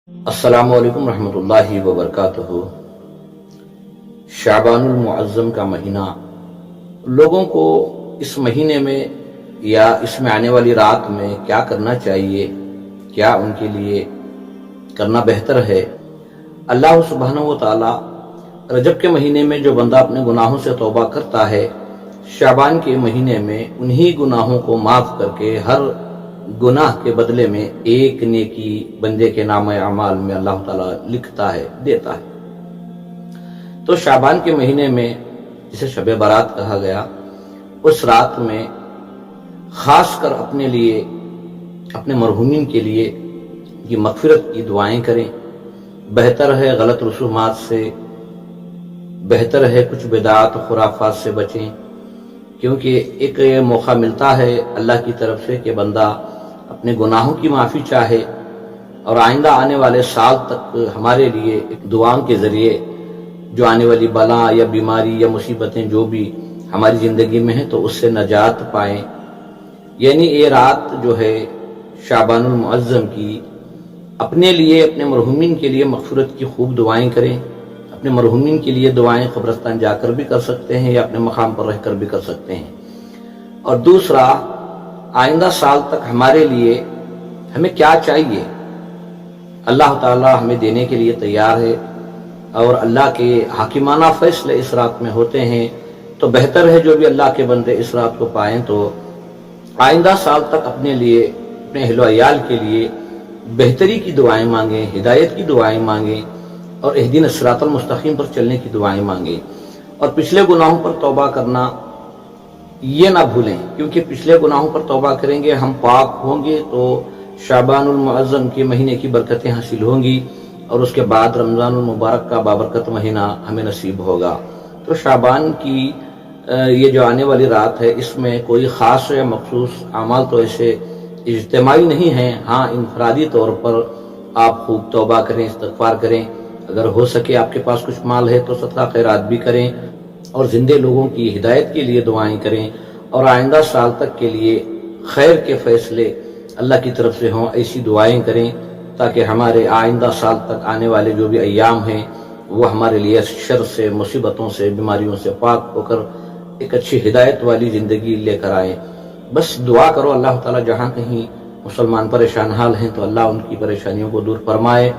السلام علیکم رحمۃ اللہ وبرکاتہ۔ شعبان المعظم کا مہینہ، لوگوں کو اس مہینے میں یا اس میں آنے والی رات میں کیا کرنا چاہیے، کیا ان کے لیے کرنا بہتر ہے؟ اللہ سبحانہ و تعالی رجب کے مہینے میں جو بندہ اپنے گناہوں سے توبہ کرتا ہے، شعبان کے مہینے میں انہی گناہوں کو معاف کر کے ہر گناہ کے بدلے میں ایک نیکی بندے کے نام اعمال میں اللہ تعالیٰ لکھتا ہے، دیتا ہے۔ تو شعبان کے مہینے میں جسے شب برات کہا گیا، اس رات میں خاص کر اپنے لیے، اپنے مرحومین کے لیے یہ مغفرت کی دعائیں کریں۔ بہتر ہے غلط رسومات سے، بہتر ہے کچھ بدعات و خرافات سے بچیں، کیونکہ ایک موقع ملتا ہے اللہ کی طرف سے کہ بندہ اپنے گناہوں کی معافی چاہے اور آئندہ آنے والے سال تک ہمارے لیے ایک دعاؤں کے ذریعے جو آنے والی بلا یا بیماری یا مصیبتیں جو بھی ہماری زندگی میں ہیں تو اس سے نجات پائیں۔ یعنی یہ رات جو ہے شعبان المعظم کی، اپنے لیے، اپنے مرحومین کے لیے مغفرت کی خوب دعائیں کریں۔ اپنے مرحومین کے لیے دعائیں قبرستان جا کر بھی کر سکتے ہیں یا اپنے مقام پر رہ کر بھی کر سکتے ہیں۔ اور دوسرا، آئندہ سال تک ہمارے لیے ہمیں کیا چاہیے، اللہ تعالیٰ ہمیں دینے کے لیے تیار ہے، اور اللہ کے حاکمانہ فیصلے اس رات میں ہوتے ہیں، تو بہتر ہے جو بھی اللہ کے بندے اس رات کو پائیں تو آئندہ سال تک اپنے لیے، اپنے اہل و عیال کے لیے بہتری کی دعائیں مانگیں، ہدایت کی دعائیں مانگیں، اور اہدنا الصراط المستقیم پر چلنے کی دعائیں مانگیں، اور پچھلے گناہوں پر توبہ کرنا یہ نہ بھولیں، کیونکہ پچھلے گناہوں پر توبہ کریں گے، ہم پاک ہوں گے تو شعبان المعظم کے مہینے کی برکتیں حاصل ہوں گی، اور اس کے بعد رمضان المبارک کا بابرکت مہینہ ہمیں نصیب ہوگا۔ تو شعبان کی یہ جو آنے والی رات ہے، اس میں کوئی خاص یا مخصوص اعمال تو ایسے اجتماعی نہیں ہیں، ہاں انفرادی طور پر آپ خوب توبہ کریں، استغفار کریں، اگر ہو سکے آپ کے پاس کچھ مال ہے تو صدقہ خیرات بھی کریں، اور زندے لوگوں کی ہدایت کے لیے دعائیں کریں، اور آئندہ سال تک کے لیے خیر کے فیصلے اللہ کی طرف سے ہوں، ایسی دعائیں کریں تاکہ ہمارے آئندہ سال تک آنے والے جو بھی ایام ہیں وہ ہمارے لیے شر سے، مصیبتوں سے، بیماریوں سے پاک ہو کر ایک اچھی ہدایت والی زندگی لے کر آئیں۔ بس دعا کرو اللہ تعالیٰ جہاں کہیں مسلمان پریشان حال ہیں تو اللہ ان کی پریشانیوں کو دور فرمائے،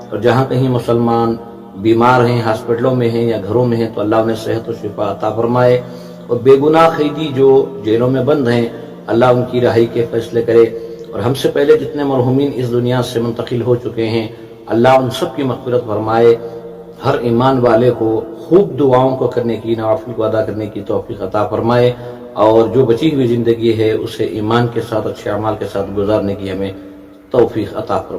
اور جہاں کہیں مسلمان بیمار ہیں، ہاسپٹلوں میں ہیں یا گھروں میں ہیں تو اللہ انہیں صحت و شفا عطا فرمائے، اور بے گناہ قیدی جو جیلوں میں بند ہیں اللہ ان کی رہائی کے فیصلے کرے، اور ہم سے پہلے جتنے مرحومین اس دنیا سے منتقل ہو چکے ہیں اللہ ان سب کی مغفرت فرمائے۔ ہر ایمان والے کو خوب دعاؤں کو کرنے کی، نوافل کو ادا کرنے کی توفیق عطا فرمائے، اور جو بچی ہوئی زندگی ہے اسے ایمان کے ساتھ، اچھے اعمال کے ساتھ گزارنے کی ہمیں توفیق عطا فرمائے۔